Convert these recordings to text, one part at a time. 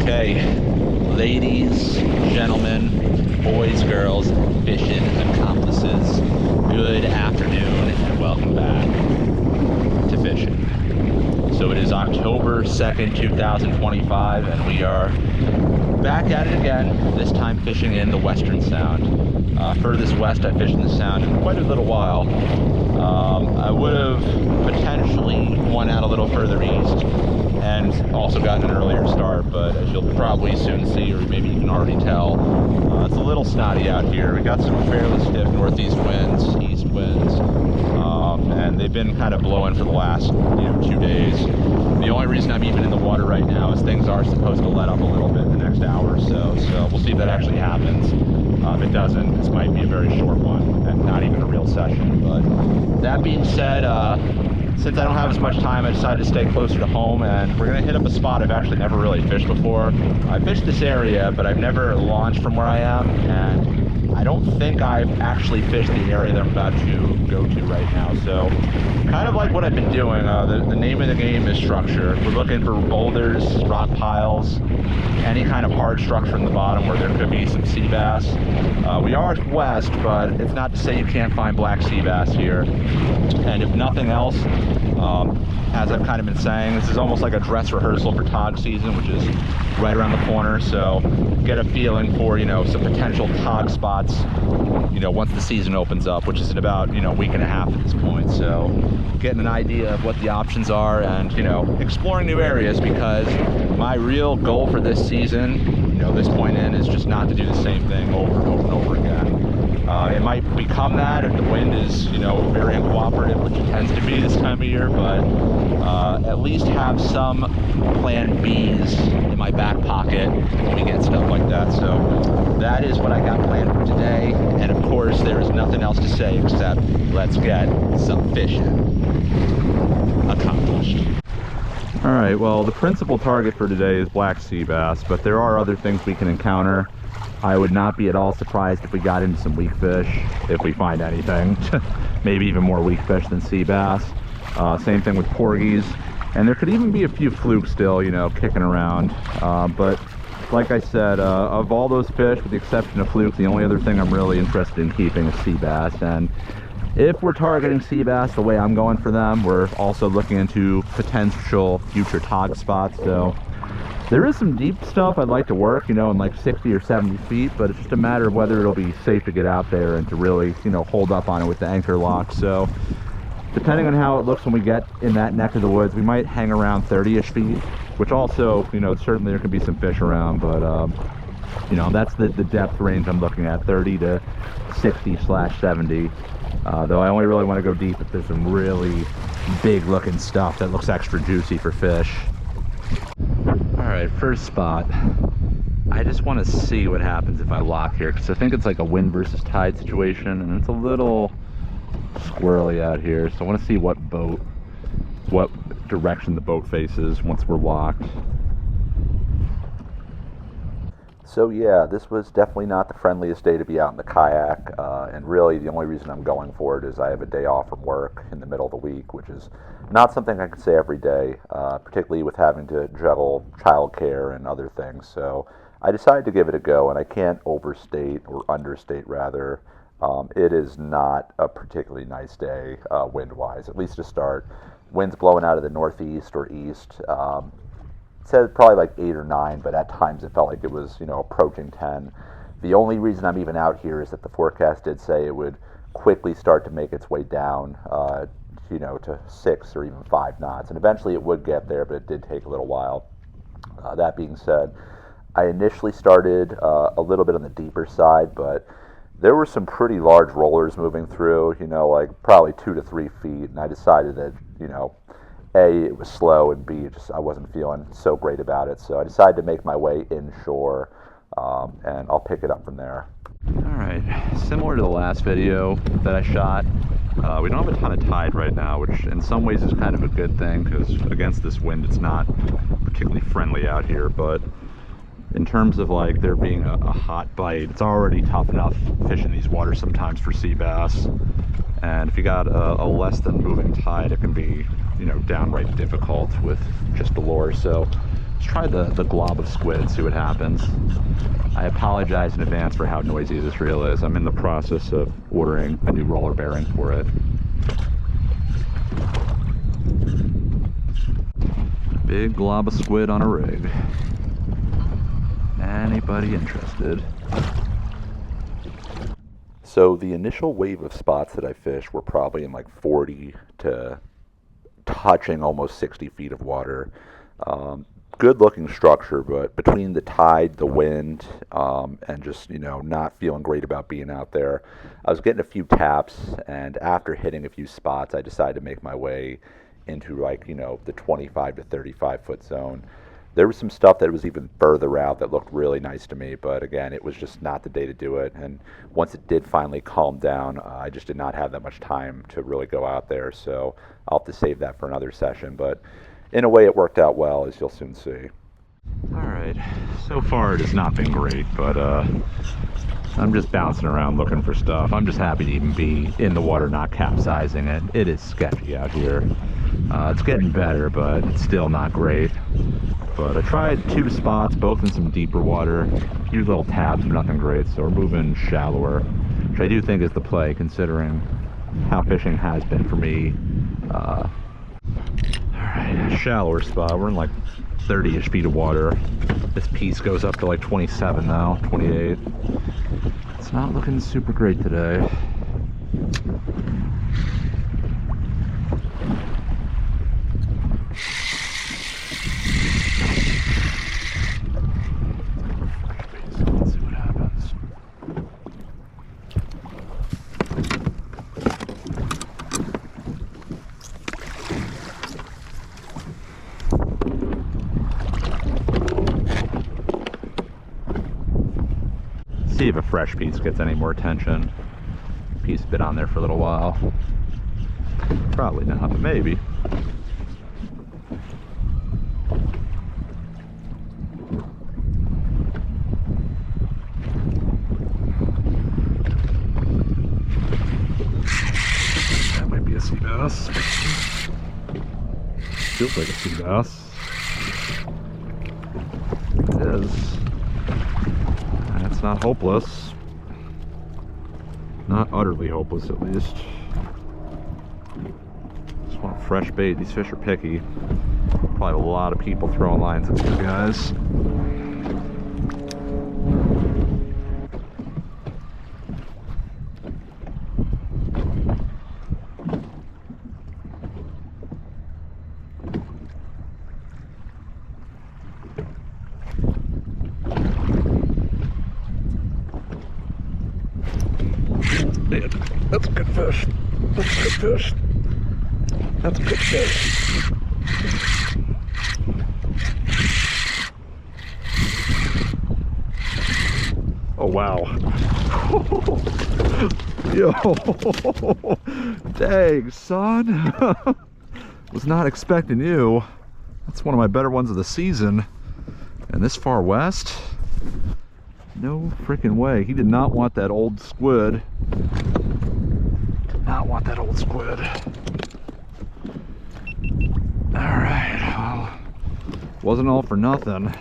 Okay, ladies, gentlemen, boys, girls, fishing accomplices, good afternoon and welcome back to Fishin'. So it is October 2nd, 2025, and we are back at it again, this time fishing in the Western Sound. Furthest west I fished in the Sound in quite a little while. I would have potentially won out a little further east and also gotten an earlier start, but as you'll probably soon see, or maybe you can already tell, it's a little snotty out here. We got some fairly stiff northeast winds, east winds, and they've been kind of blowing for the last 2 days. The only reason I'm even in the water right now is things are supposed to let up a little bit the next hour or so we'll see if that actually happens. If it doesn't, this might be a very short one and not even a real session. But that being said, since I don't have as much time, I decided to stay closer to home, and we're going to hit up a spot I've actually never really fished before. I fished this area, but I've never launched from where I am, and I don't think I've actually fished the area that I'm about to go to right now. So kind of like what I've been doing, the name of the game is structure. We're looking for boulders, rock piles, any kind of hard structure in the bottom where there could be some sea bass. We are west, but it's not to say you can't find black sea bass here. And if nothing else, as I've kind of been saying, this is almost like a dress rehearsal for tog season, which is right around the corner. So get a feeling for, some potential tog spots, once the season opens up, which is in about, a week and a half at this point. So getting an idea of what the options are and, exploring new areas, because my real goal for this season, this point in, is just not to do the same thing over and over and over again. It might become that if the wind is, very uncooperative, which it tends to be this time of year, but at least have some plan Bs in my back pocket when we get stuff like that. So that is what I got planned for today, and of course there is nothing else to say except let's get some fishing accomplished. All right, well, the principal target for today is black sea bass, but there are other things we can encounter. I would not be at all surprised if we got into some weak fish, if we find anything. Maybe even more weak fish than sea bass. Same thing with porgies. And there could even be a few flukes still, kicking around. But like I said, of all those fish, with the exception of flukes, the only other thing I'm really interested in keeping is sea bass. And if we're targeting sea bass the way I'm going for them, we're also looking into potential future tog spots. So there is some deep stuff I'd like to work, in like 60 or 70 feet, but it's just a matter of whether it'll be safe to get out there and to really, hold up on it with the anchor lock. So depending on how it looks when we get in that neck of the woods, we might hang around 30-ish feet, which also, certainly there could be some fish around, but, that's the depth range I'm looking at, 30 to 60/70. Though I only really want to go deep if there's some really big looking stuff that looks extra juicy for fish. All right, first spot. I just want to see what happens if I lock here, because I think it's like a wind versus tide situation, and it's a little squirrely out here. So I want to see what direction the boat faces once we're locked. So yeah, this was definitely not the friendliest day to be out in the kayak, and really the only reason I'm going for it is I have a day off from work in the middle of the week, which is not something I can say every day, particularly with having to juggle childcare and other things. So I decided to give it a go, and I can't overstate, or understate rather, it is not a particularly nice day wind-wise, at least to start. Wind's blowing out of the northeast or east. Said probably like 8 or 9, but at times it felt like it was, approaching 10. The only reason I'm even out here is that the forecast did say it would quickly start to make its way down, to 6 or even 5 knots, and eventually it would get there, but it did take a little while. That being said, I initially started a little bit on the deeper side, but there were some pretty large rollers moving through, like probably 2 to 3 feet, and I decided that, A, it was slow, and B, I wasn't feeling so great about it. So I decided to make my way inshore, and I'll pick it up from there. All right, similar to the last video that I shot, we don't have a ton of tide right now, which in some ways is kind of a good thing, because against this wind it's not particularly friendly out here. But in terms of like there being a hot bite, it's already tough enough fishing these waters sometimes for sea bass. And if you got a less than moving tide, it can be, downright difficult with just the lure. So Let's try the glob of squid, see what happens. I apologize in advance for how noisy this reel is. I'm in the process of ordering a new roller bearing for it. Big glob of squid on a rig. Anybody interested? So the initial wave of spots that I fished were probably in like 40 to touching almost 60 feet of water. Good looking structure, but between the tide, the wind, and just, you know, not feeling great about being out there, I was getting a few taps, and after hitting a few spots, I decided to make my way into, like, you know, the 25 to 35 foot zone. There was some stuff that was even further out that looked really nice to me, but again, it was just not the day to do it. And once it did finally calm down, I just did not have that much time to really go out there, so I'll have to save that for another session. But in a way, it worked out well, as you'll soon see. All right, so far it has not been great, but I'm just bouncing around looking for stuff. I'm just happy to even be in the water, not capsizing it. It is sketchy out here. It's getting better, but it's still not great. But I tried 2 spots, both in some deeper water. A few little taps, but nothing great, so we're moving shallower, which I do think is the play, considering how fishing has been for me. Alright, shallower spot. We're in like 30-ish feet of water. This piece goes up to like 27 now, 28. It's not looking super great today. Let's see what happens. See if a fresh piece gets any more attention. Piece been on there for a little while. Probably not, but maybe. That might be a sea bass. Feels like a sea bass. It is. It's not hopeless. Not utterly hopeless, at least. Just want fresh bait. These fish are picky. Probably a lot of people throwing lines at these guys. That's a good fish. That's a good fish. That's a good fish. Oh, wow. Yo. Dang, son. Was not expecting you. That's one of my better ones of the season. And this far west? No freaking way. He did not want that old squid. Not want that old squid. Alright, well, wasn't all for nothing.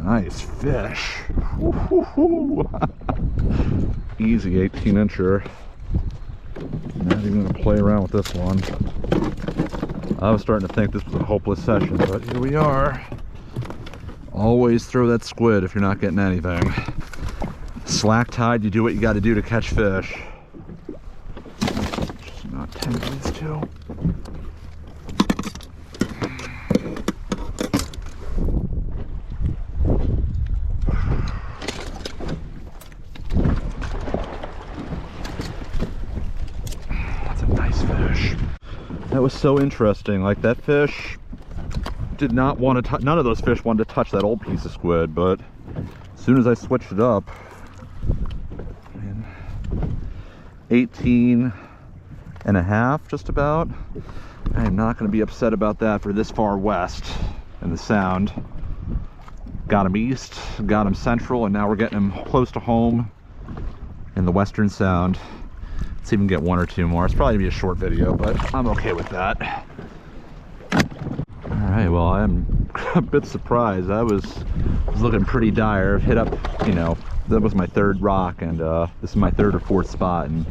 Nice fish. Easy 18-incher. Not even gonna play around with this one. I was starting to think this was a hopeless session, but here we are. Always throw that squid if you're not getting anything. Slack tide, you do what you got to do to catch fish. Just not 10 minutes too. That's a nice fish. That was so interesting. Like, that fish did not want to touch, none of those fish wanted to touch that old piece of squid, but as soon as I switched it up, 18 and a half just about. I am not going to be upset about that for this far west in the Sound. Got him east, got him central, and now we're getting him close to home in the Western Sound. Let's even get 1 or 2 more. It's probably gonna be a short video, but I'm okay with that. All right, well, I'm a bit surprised. I was looking pretty dire. I've hit up, you know, that was my third rock, and this is my third or fourth spot, and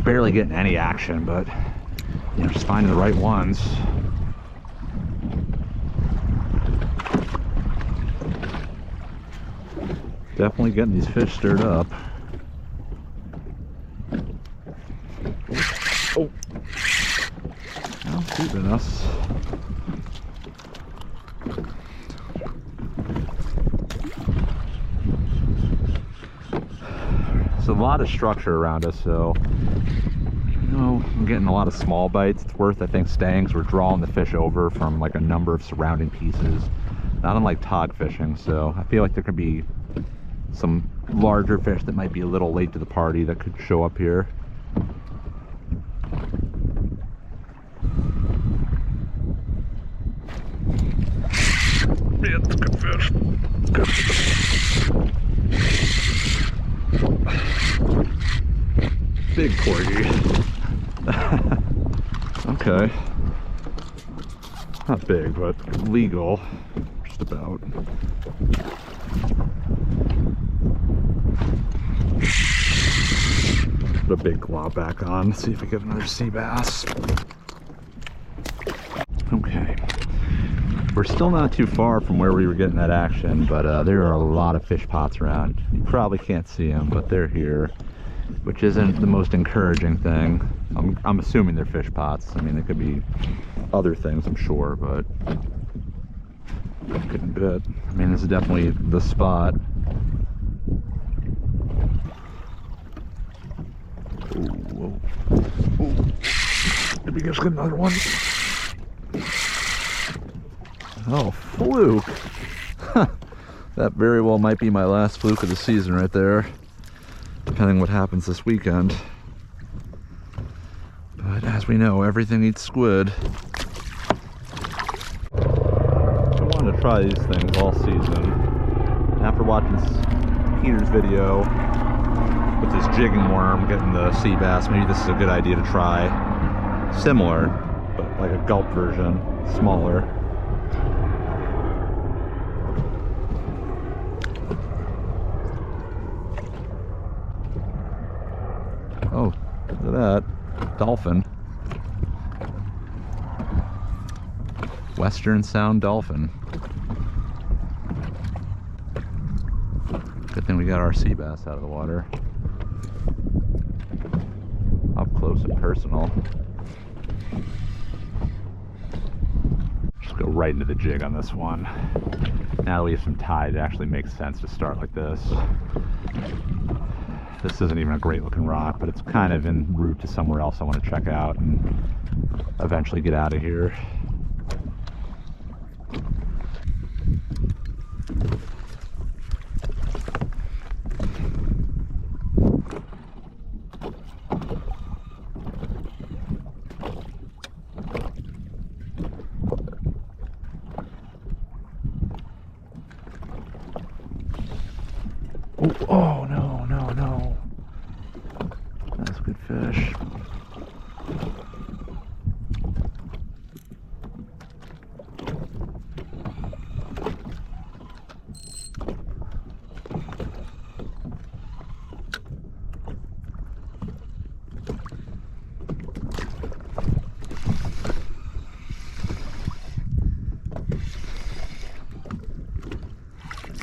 barely getting any action, but you know, just finding the right ones. Definitely getting these fish stirred up. Oh, well, keeping us. There's a lot of structure around us, so you know, I'm getting a lot of small bites. It's worth, I think, staying, because we're drawing the fish over from like a number of surrounding pieces, not unlike tog fishing. So I feel like there could be some larger fish that might be a little late to the party that could show up here. Yeah, it's a good fish. Good fish. Big porgy. Okay. Not big, but legal. Just about. Put a big glob back on. Let's see if we get another sea bass. Okay. We're still not too far from where we were getting that action, but there are a lot of fish pots around. You probably can't see them, but they're here, which isn't the most encouraging thing. I'm assuming they're fish pots. I mean, they could be other things, I'm sure, but I couldn't bet. I mean, this is definitely the spot. Ooh, whoa. Ooh. Did we just get another one? Oh, fluke. That very well might be my last fluke of the season right there, depending what happens this weekend. But as we know, everything eats squid. I wanted to try these things all season. After watching Peter's video with this jigging worm getting the sea bass, maybe this is a good idea to try. Similar, but like a gulp version, smaller. Oh, look at that. Dolphin. Western Sound dolphin. Good thing we got our sea bass out of the water. Up close and personal. Just go right into the jig on this one. Now that we have some tide, it actually makes sense to start like this. This isn't even a great looking rock, but it's kind of en route to somewhere else I want to check out and eventually get out of here. Oh, no, no, no. That's a good fish.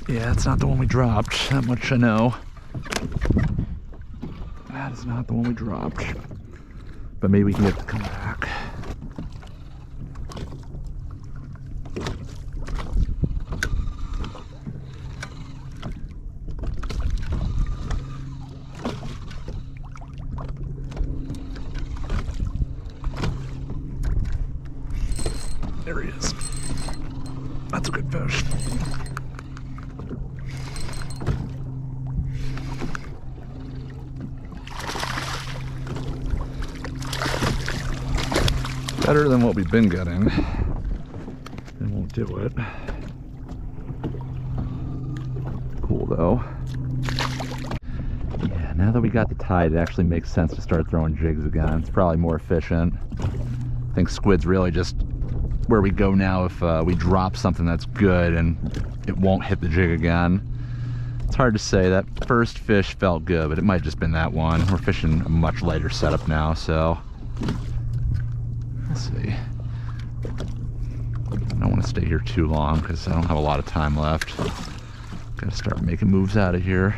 Yeah, it's not the one we dropped. That much I know. That is not the one we dropped. But maybe we can get it to come back. There he is. That's a good fish. Better than what we've been getting. It won't do it. Cool though. Yeah, now that we got the tide, it actually makes sense to start throwing jigs again. It's probably more efficient. I think squid's really just where we go now if we drop something that's good and it won't hit the jig again. It's hard to say. That first fish felt good, but it might have just been that one. We're fishing a much lighter setup now, so let's see. I don't want to stay here too long because I don't have a lot of time left. Gotta start making moves out of here.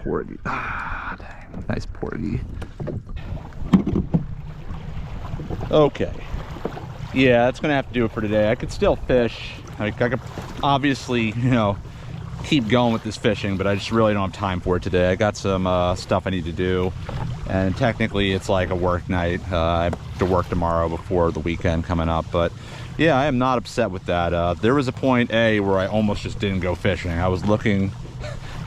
Porgy. Ah, dang. Nice porgy. Okay. Yeah, that's gonna have to do it for today. I could still fish. I could obviously, keep going with this fishing, but I just really don't have time for it today. I got some stuff I need to do, and technically it's like a work night. I have to work tomorrow before the weekend coming up, but yeah, I am not upset with that. There was a point where I almost just didn't go fishing. I was looking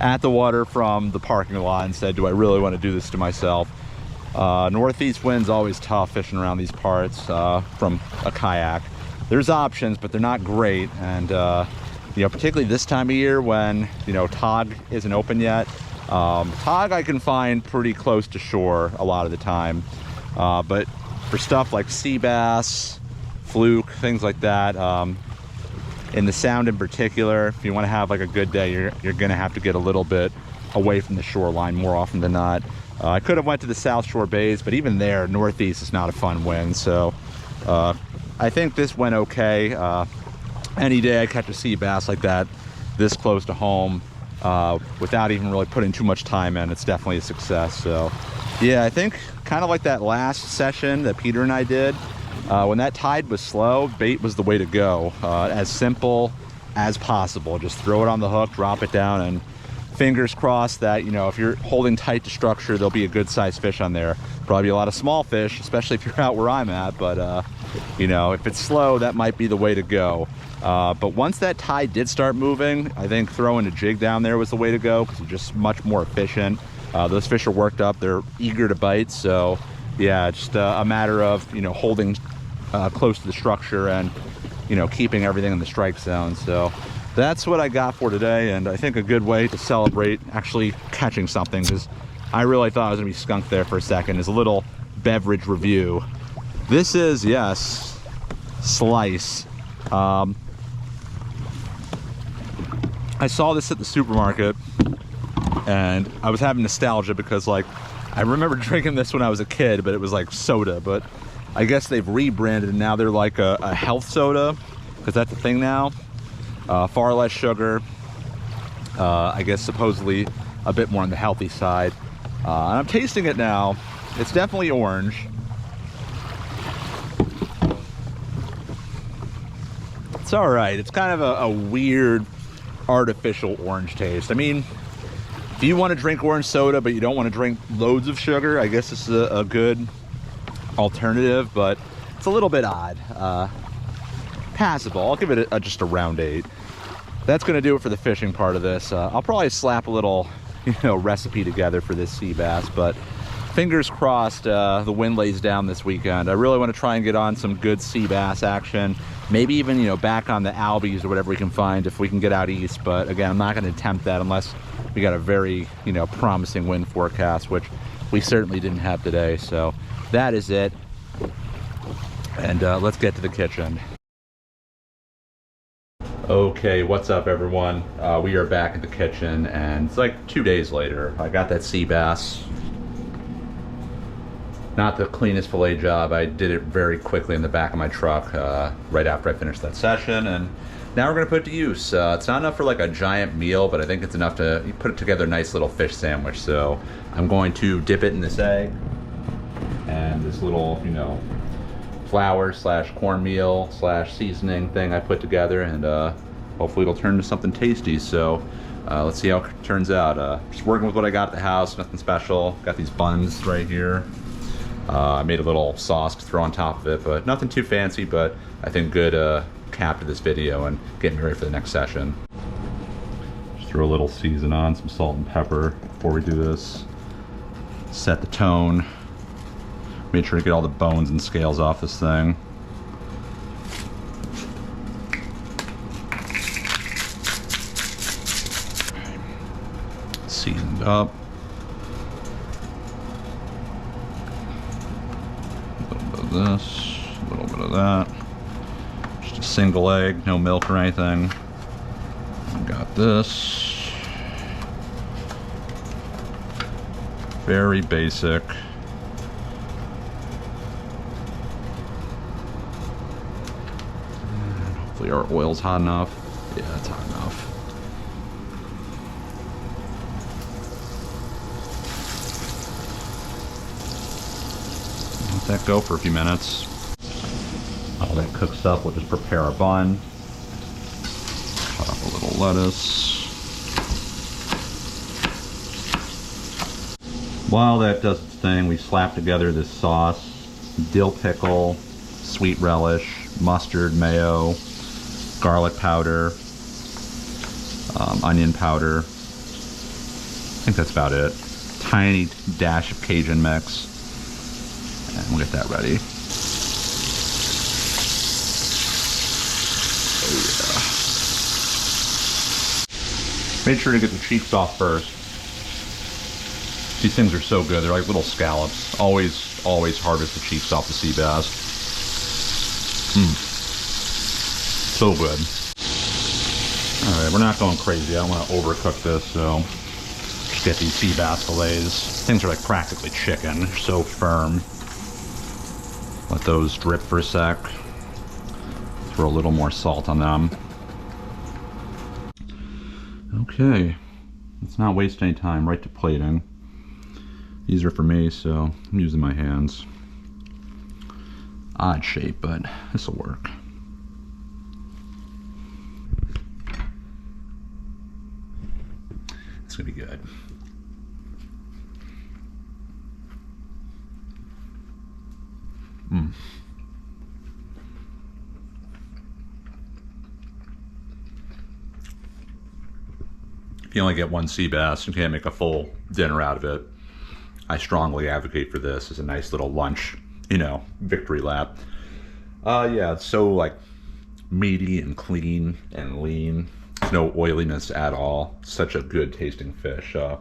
at the water from the parking lot and said, do I really want to do this to myself? Northeast wind's always tough fishing around these parts from a kayak. There's options, but they're not great, and particularly this time of year when tog isn't open yet. Tog I can find pretty close to shore a lot of the time, but for stuff like sea bass, fluke, things like that, in the Sound in particular, if you want to have like a good day, you're gonna have to get a little bit away from the shoreline more often than not. I could have went to the South Shore bays, but even there, northeast is not a fun wind, so I think this went okay. Any day I catch a sea bass like that this close to home without even really putting too much time in, it's definitely a success. So yeah, I think kind of like that last session that Peter and I did, when that tide was slow, bait was the way to go. As simple as possible. Just throw it on the hook, drop it down, and fingers crossed that, if you're holding tight to structure, there'll be a good sized fish on there. Probably a lot of small fish, especially if you're out where I'm at, but if it's slow, that might be the way to go. But once that tide did start moving, I think throwing a jig down there was the way to go, because it's just much more efficient. Those fish are worked up, they're eager to bite, so yeah, just a matter of holding close to the structure and keeping everything in the strike zone. So that's what I got for today, and I think a good way to celebrate actually catching something, because I really thought I was gonna be skunked there for a second, is a little beverage review. This is, yes, Slice. I saw this at the supermarket and I was having nostalgia because I remember drinking this when I was a kid, but it was like soda, but I guess they've rebranded and now they're like a health soda, because that's the thing now. Far less sugar, I guess supposedly a bit more on the healthy side. And I'm tasting it now. It's definitely orange. It's all right. It's kind of a weird artificial orange taste. I mean, if you want to drink orange soda but you don't want to drink loads of sugar, I guess this is a good alternative, but it's a little bit odd. Passable. I'll give it just a round 8. That's going to do it for the fishing part of this. I'll probably slap a little recipe together for this sea bass, but fingers crossed the wind lays down this weekend. I really want to try and get on some good sea bass action, maybe even back on the albies or whatever we can find if we can get out east. But again, I'm not going to attempt that unless we got a very promising wind forecast, which we certainly didn't have today. So that is it, and let's get to the kitchen. Okay, what's up everyone? We are back at the kitchen, and it's like 2 days later. I got that sea bass. Not the cleanest fillet job. I did it very quickly in the back of my truck right after I finished that session, and now we're gonna put it to use. It's not enough for like a giant meal, but I think it's enough to put together a nice little fish sandwich. So I'm going to dip it in this egg and this little, flour / cornmeal / seasoning thing I put together, and hopefully it'll turn into something tasty. So let's see how it turns out. Just working with what I got at the house, nothing special. Got these buns right here. I made a little sauce to throw on top of it, but nothing too fancy, but I think good cap to this video and getting ready for the next session. Just throw a little season on, some salt and pepper before we do this. Set the tone. Make sure to get all the bones and scales off this thing. Seasoned up. A little bit of this, a little bit of that. Just a single egg, no milk or anything. Got this. Very basic. And hopefully our oil's hot enough. Yeah, it's hot enough. Let that go for a few minutes. While that cooks up, we'll just prepare our bun. Cut up a little lettuce. While that does its thing, we slap together this sauce, dill pickle, sweet relish, mustard, mayo, garlic powder, onion powder. I think that's about it. Tiny dash of Cajun mix. And we'll get that ready. Oh yeah. Make sure to get the cheeks off first. These things are so good. They're like little scallops. Always harvest the cheeks off the sea bass. So good. All right, we're not going crazy. I don't want to overcook this, so just get these sea bass fillets. Things are like practically chicken. They're so firm. Let those drip for a sec. Throw a little more salt on them. Okay, let's not waste any time. Right to plating. These are for me, so I'm using my hands. Odd shape, but this will work. It's gonna be good. If you only get one sea bass, you can't make a full dinner out of it. I strongly advocate for this as a nice little lunch, you know, victory lap. Yeah, it's so like meaty and clean and lean. There's no oiliness at all. Such a good tasting fish. And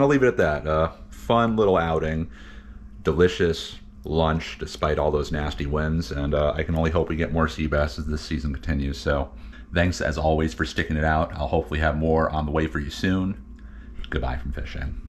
I'll leave it at that. Fun little outing. Delicious lunch despite all those nasty winds. And I can only hope we get more sea bass as this season continues. So thanks as always for sticking it out. I'll hopefully have more on the way for you soon. Goodbye from Fishin.